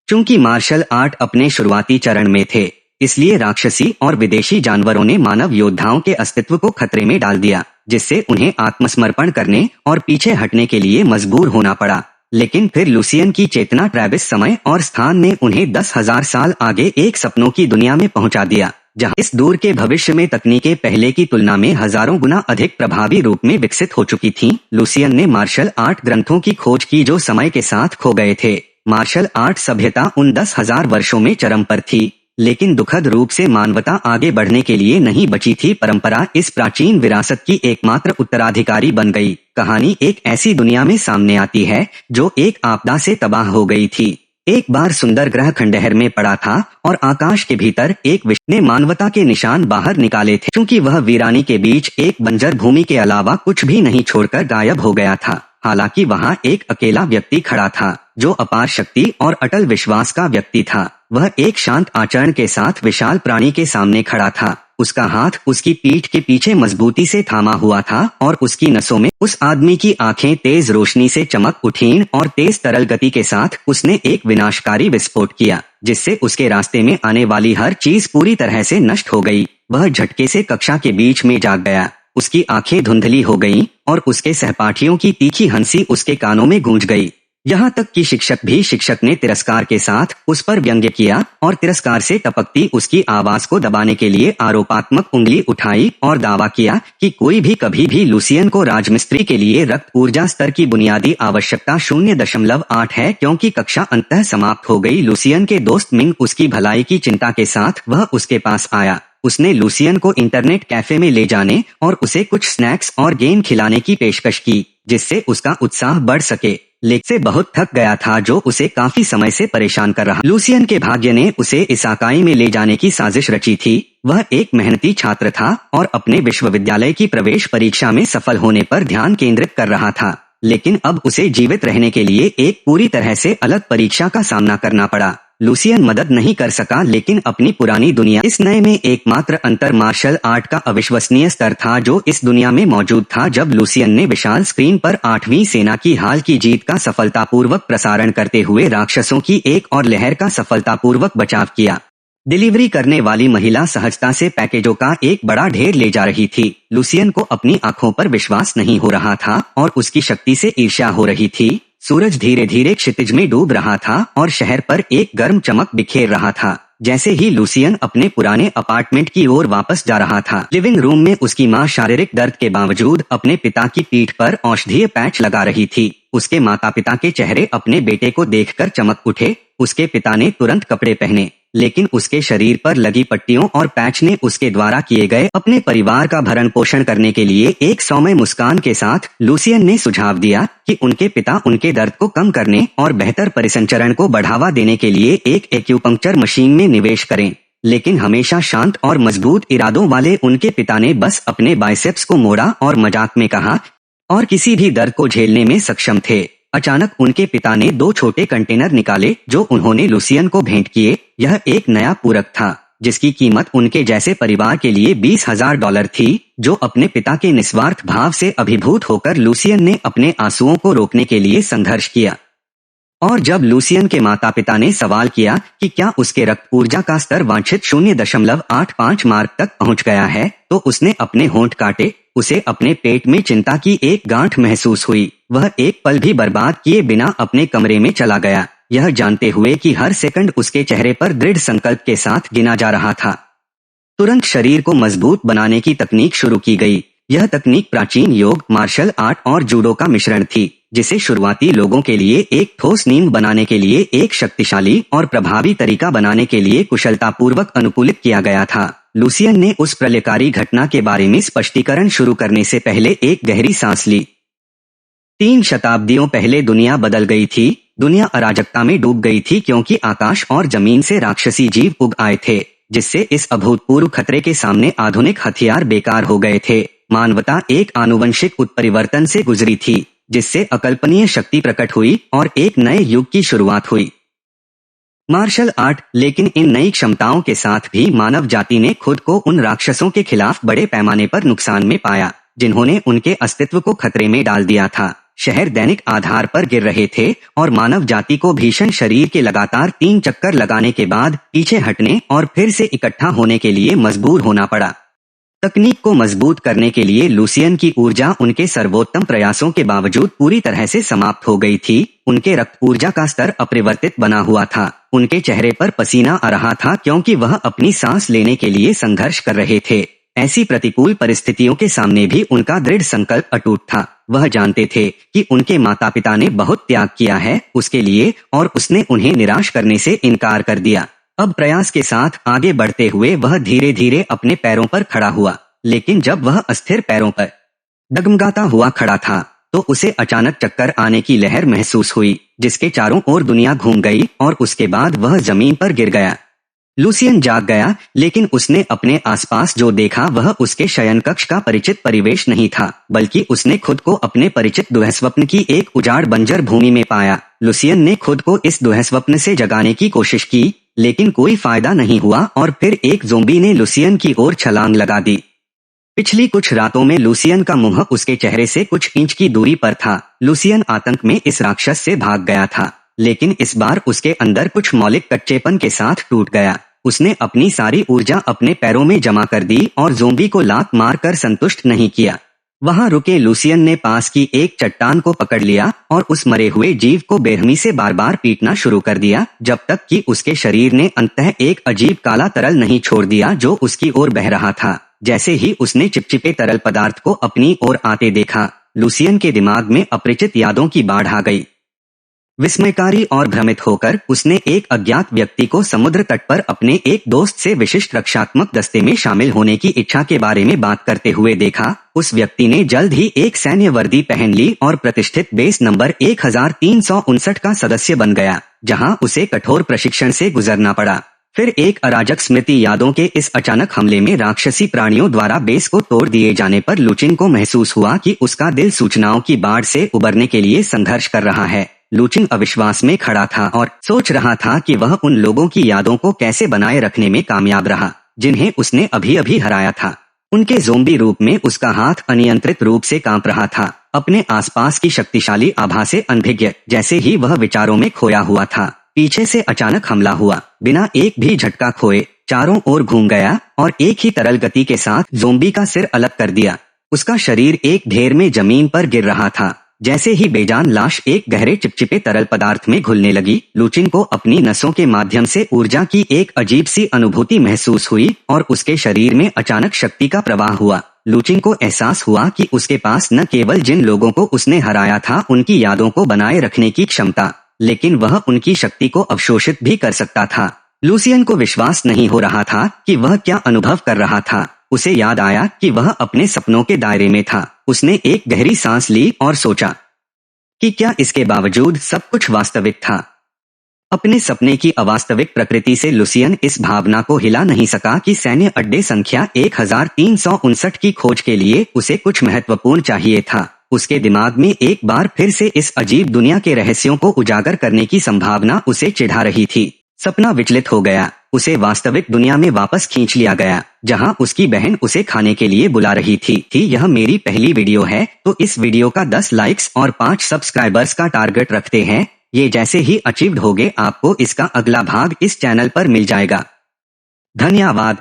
चूंकि martial art अपने शुरुआती चरण में थे, इसलिए राक्षसी और विदेशी जानवरों ने मानव योद्धाओं के अस्तित्व को खतरे में डाल दिया, जिससे उन्हें आत्मसमर्पण करने और पीछे हटने के लिए मजबूर होना पड़ा। लेकिन फिर लुसियन की चेतना ट्रैविस समय और स्थान ने उन्हें 10,000 साल आगे एक सपनों की दुनिया में पहुंचा दिया, जहां इस दूर के भविष्य में तकनीकें पहले की तुलना में हजारों गुना अधिक प्रभावी रूप में विकसित हो चुकी थीं। लुसियन ने मार्शल आर्ट ग्रंथों की खोज की जो समय के साथ खो गए थे। मार्शल आर्ट सभ्यता उन 10,000 वर्षों में चरम पर थी, लेकिन दुखद रूप से मानवता आगे बढ़ने के लिए नहीं बची थी। परंपरा इस प्राचीन विरासत की एकमात्र उत्तराधिकारी बन गई। कहानी एक ऐसी दुनिया में सामने आती है जो एक आपदा से तबाह हो गई थी। एक बार सुंदर ग्रह खंडहर में पड़ा था और आकाश के भीतर एक विष ने मानवता के निशान बाहर निकाले थे। क्योंकि वह वीरानी के बीच एक बंजर भूमि के अलावा कुछ भी नहीं छोड़कर गायब हो गया था। हालांकि वहां एक अकेला व्यक्ति खड़ा था जो अपार शक्ति और अटल विश्वास का व्यक्ति था। वह एक शांत आचरण के साथ विशाल प्राणी के सामने खड़ा था। उसका हाथ उसकी पीठ के पीछे मजबूती से थामा हुआ था और उसकी नसों में उस आदमी की आंखें तेज रोशनी से चमक उठीं और तेज तरल गति के साथ उसने एक विनाशकारी विस्फोट किया, जिससे उसके रास्ते में आने वाली हर चीज पूरी तरह से नष्ट हो गई। वह झटके से कक्षा के बीच में जाग गया। उसकी आंखें धुंधली हो गईं और उसके सहपाठियों की तीखी हंसी उसके कानों में गूंज गई। यहाँ तक कि शिक्षक ने तिरस्कार के साथ उस पर व्यंग्य किया और तिरस्कार से टपकती उसकी आवाज को दबाने के लिए आरोपात्मक उंगली उठाई और दावा किया कि कोई भी कभी भी लुसियन को राजमिस्त्री के लिए रक्त ऊर्जा स्तर की बुनियादी आवश्यकता 0.8 है। क्योंकि कक्षा अंततः समाप्त हो गई, लुसियन के दोस्त मिंग उसकी भलाई की चिंता के साथ वह उसके पास आया। उसने लुसियन को इंटरनेट कैफे में ले जाने और उसे कुछ स्नैक्स और गेम खिलाने की पेशकश की, जिससे उसका उत्साह बढ़ सके। लेकिन से बहुत थक गया था जो उसे काफी समय से परेशान कर रहा। लुसियन के भाग्य ने उसे इसाकाई में ले जाने की साजिश रची थी। वह एक मेहनती छात्र था और अपने विश्वविद्यालय की प्रवेश परीक्षा में सफल होने पर ध्यान केंद्रित कर रहा था। लेकिन अब उसे जीवित रहने के लिए एक पूरी तरह से अलग परीक्षा का सामना करना पड़ा। लुसियन मदद नहीं कर सका, लेकिन अपनी पुरानी दुनिया इस नए में एकमात्र अंतर मार्शल आर्ट का अविश्वसनीय स्तर था जो इस दुनिया में मौजूद था। जब लुसियन ने विशाल स्क्रीन पर 8वीं सेना की हाल की जीत का सफलतापूर्वक प्रसारण करते हुए राक्षसों की एक और लहर का सफलतापूर्वक बचाव किया। डिलीवरी करने वाली महिला सहजता से पैकेजों का एक बड़ा ढेर ले जा रही थी। लुसियन को अपनी आंखों पर विश्वास नहीं हो रहा था और उसकी शक्ति से ईर्ष्या हो रही थी। सूरज धीरे धीरे क्षितिज में डूब रहा था और शहर पर एक गर्म चमक बिखेर रहा था। जैसे ही लुसियन अपने पुराने अपार्टमेंट की ओर वापस जा रहा था, लिविंग रूम में उसकी मां शारीरिक दर्द के बावजूद अपने पिता की पीठ पर औषधीय पैच लगा रही थी। उसके माता पिता के चेहरे अपने बेटे को देखकर चमक उठे। उसके पिता ने तुरंत कपड़े पहने, लेकिन उसके शरीर पर लगी पट्टियों और पैच ने उसके द्वारा किए गए अपने परिवार का भरण पोषण करने के लिए एक सौम्य मुस्कान के साथ लुसियन ने सुझाव दिया कि उनके पिता उनके दर्द को कम करने और बेहतर परिसंचरण को बढ़ावा देने के लिए एक एक्यूपंक्चर मशीन में निवेश करें। लेकिन हमेशा शांत और मजबूत इरादों वाले उनके पिता ने बस अपने बाइसेप्स को मोड़ा और मजाक में कहा और किसी भी दर्द को झेलने में सक्षम थे। अचानक उनके पिता ने 2 छोटे कंटेनर निकाले जो उन्होंने लुसियन को भेंट किए। यह एक नया पूरक था जिसकी कीमत उनके जैसे परिवार के लिए $20,000 थी। जो अपने पिता के निस्वार्थ भाव से अभिभूत होकर लुसियन ने अपने आंसुओं को रोकने के लिए संघर्ष किया। और जब लुसियन के माता पिता ने सवाल किया कि क्या उसके रक्त ऊर्जा का स्तर वांछित 0.85 मार्क तक पहुंच गया है, तो उसने अपने होंठ काटे। उसे अपने पेट में चिंता की एक गांठ महसूस हुई। वह एक पल भी बर्बाद किए बिना अपने कमरे में चला गया, यह जानते हुए कि हर सेकंड उसके चेहरे पर दृढ़ संकल्प के साथ गिना जा रहा था। तुरंत शरीर को मजबूत बनाने की तकनीक शुरू की गई। यह तकनीक प्राचीन योग, मार्शल आर्ट और जूडो का मिश्रण थी, जिसे शुरुआती लोगों के लिए एक ठोस नींव बनाने के लिए एक शक्तिशाली और प्रभावी तरीका बनाने के लिए कुशलतापूर्वक अनुकूलित किया गया था। लुसियन ने उस प्रलयकारी घटना के बारे में स्पष्टीकरण शुरू करने से पहले एक गहरी सांस ली। 3 शताब्दियों पहले दुनिया बदल गई थी। दुनिया अराजकता में डूब गई थी क्योंकि आकाश और जमीन से राक्षसी जीव उग आए थे, जिससे इस अभूतपूर्व खतरे के सामने आधुनिक हथियार बेकार हो गए थे। मानवता एक आनुवंशिक उत्परिवर्तन से गुजरी थी, जिससे अकल्पनीय शक्ति प्रकट हुई और एक नए युग की शुरुआत हुई। Martial art. लेकिन इन नई क्षमताओं के साथ भी मानव जाति ने खुद को उन राक्षसों के खिलाफ बड़े पैमाने पर नुकसान में पाया जिन्होंने उनके अस्तित्व को खतरे में डाल दिया था। शहर दैनिक आधार पर गिर रहे थे और मानव जाति को भीषण शरीर के लगातार 3 चक्कर लगाने के बाद पीछे हटने और फिर से इकट्ठा होने के लिए मजबूर होना पड़ा। तकनीक को मजबूत करने के लिए लुसियन की ऊर्जा उनके सर्वोत्तम प्रयासों के बावजूद पूरी तरह से समाप्त हो गई थी। उनके रक्त ऊर्जा का स्तर अपरिवर्तित बना हुआ था। उनके चेहरे पर पसीना आ रहा था क्योंकि वह अपनी सांस लेने के लिए संघर्ष कर रहे थे। ऐसी प्रतिकूल परिस्थितियों के सामने भी उनका दृढ़ संकल्प अटूट था। वह जानते थे कि उनके माता पिता ने बहुत त्याग किया है उसके लिए और उसने उन्हें निराश करने से इनकार कर दिया। अब प्रयास के साथ आगे बढ़ते हुए वह धीरे धीरे अपने पैरों पर खड़ा हुआ, लेकिन जब वह अस्थिर पैरों पर डगमगाता हुआ खड़ा था तो उसे अचानक चक्कर आने की लहर महसूस हुई, जिसके चारों ओर दुनिया घूम गई और उसके बाद वह जमीन पर गिर गया। लुसियन जाग गया, लेकिन उसने अपने आसपास जो देखा वह उसके शयन कक्ष का परिचित परिवेश नहीं था, बल्कि उसने खुद को अपने परिचित दुःस्वप्न की एक उजाड़ बंजर भूमि में पाया। लुसियन ने खुद को इस दुःस्वप्न से जगाने की कोशिश की, लेकिन कोई फायदा नहीं हुआ और फिर एक ज़ोंबी ने लुसियन की ओर छलांग लगा दी। पिछली कुछ रातों में लुसियन का मुंह उसके चेहरे से कुछ इंच की दूरी पर था। लुसियन आतंक में इस राक्षस से भाग गया था, लेकिन इस बार उसके अंदर कुछ मौलिक कच्चेपन के साथ टूट गया। उसने अपनी सारी ऊर्जा अपने पैरों में जमा कर दी और ज़ोंबी को लात मारकर संतुष्ट नहीं किया। वहां रुके लुसियन ने पास की एक चट्टान को पकड़ लिया और उस मरे हुए जीव को बेरहमी से बार बार पीटना शुरू कर दिया, जब तक कि उसके शरीर ने अंततः एक अजीब काला तरल नहीं छोड़ दिया जो उसकी ओर बह रहा था। जैसे ही उसने चिपचिपे तरल पदार्थ को अपनी ओर आते देखा, लुसियन के दिमाग में अपरिचित यादों की बाढ़ आ गई। विस्मयकारी और भ्रमित होकर उसने एक अज्ञात व्यक्ति को समुद्र तट पर अपने एक दोस्त से विशिष्ट रक्षात्मक दस्ते में शामिल होने की इच्छा के बारे में बात करते हुए देखा। उस व्यक्ति ने जल्द ही एक सैन्य वर्दी पहन ली और प्रतिष्ठित बेस नंबर 1359 का सदस्य बन गया, जहां उसे कठोर प्रशिक्षण से गुजरना पड़ा। फिर एक अराजक स्मृति यादों के इस अचानक हमले में राक्षसी प्राणियों द्वारा बेस को तोड़ दिए जाने पर लुचिन को महसूस हुआ कि उसका दिल सूचनाओं की बाढ़ से उबरने के लिए संघर्ष कर रहा है। लुचिन अविश्वास में खड़ा था और सोच रहा था कि वह उन लोगों की यादों को कैसे बनाए रखने में कामयाब रहा जिन्हें उसने अभी अभी हराया था। उनके ज़ोंबी रूप में उसका हाथ अनियंत्रित रूप से कांप रहा था, अपने आसपास की शक्तिशाली आभा से अनभिज्ञ। जैसे ही वह विचारों में खोया हुआ था, पीछे से अचानक हमला हुआ। बिना एक भी झटका खोए चारों ओर घूम गया और एक ही तरल गति के साथ ज़ोंबी का सिर अलग कर दिया। उसका शरीर एक ढेर में जमीन पर गिर रहा था। जैसे ही बेजान लाश एक गहरे चिपचिपे तरल पदार्थ में घुलने लगी, लुचिन को अपनी नसों के माध्यम से ऊर्जा की एक अजीब सी अनुभूति महसूस हुई और उसके शरीर में अचानक शक्ति का प्रवाह हुआ। लुचिन को एहसास हुआ कि उसके पास न केवल जिन लोगों को उसने हराया था उनकी यादों को बनाए रखने की क्षमता, लेकिन वह उनकी शक्ति को अवशोषित भी कर सकता था। लुसियन को विश्वास नहीं हो रहा था कि वह क्या अनुभव कर रहा था। उसे याद आया कि वह अपने सपनों के दायरे में था। उसने एक गहरी सांस ली और सोचा कि क्या इसके बावजूद सब कुछ वास्तविक था। अपने सपने की अवास्तविक प्रकृति से लुसियन इस भावना को हिला नहीं सका कि सैन्य अड्डे संख्या 1359 की खोज के लिए उसे कुछ महत्वपूर्ण चाहिए था। उसके दिमाग में एक बार फिर से इस अजीब दुनिया के रहस्यों को उजागर करने की संभावना उसे चिढ़ा रही थी। सपना विचलित हो गया। उसे वास्तविक दुनिया में वापस खींच लिया गया, जहां उसकी बहन उसे खाने के लिए बुला रही थी। यह मेरी पहली वीडियो है, तो इस वीडियो का 10 लाइक्स और 5 सब्सक्राइबर्स का टारगेट रखते हैं। ये जैसे ही अचीव्ड होगे आपको इसका अगला भाग इस चैनल पर मिल जाएगा। धन्यवाद।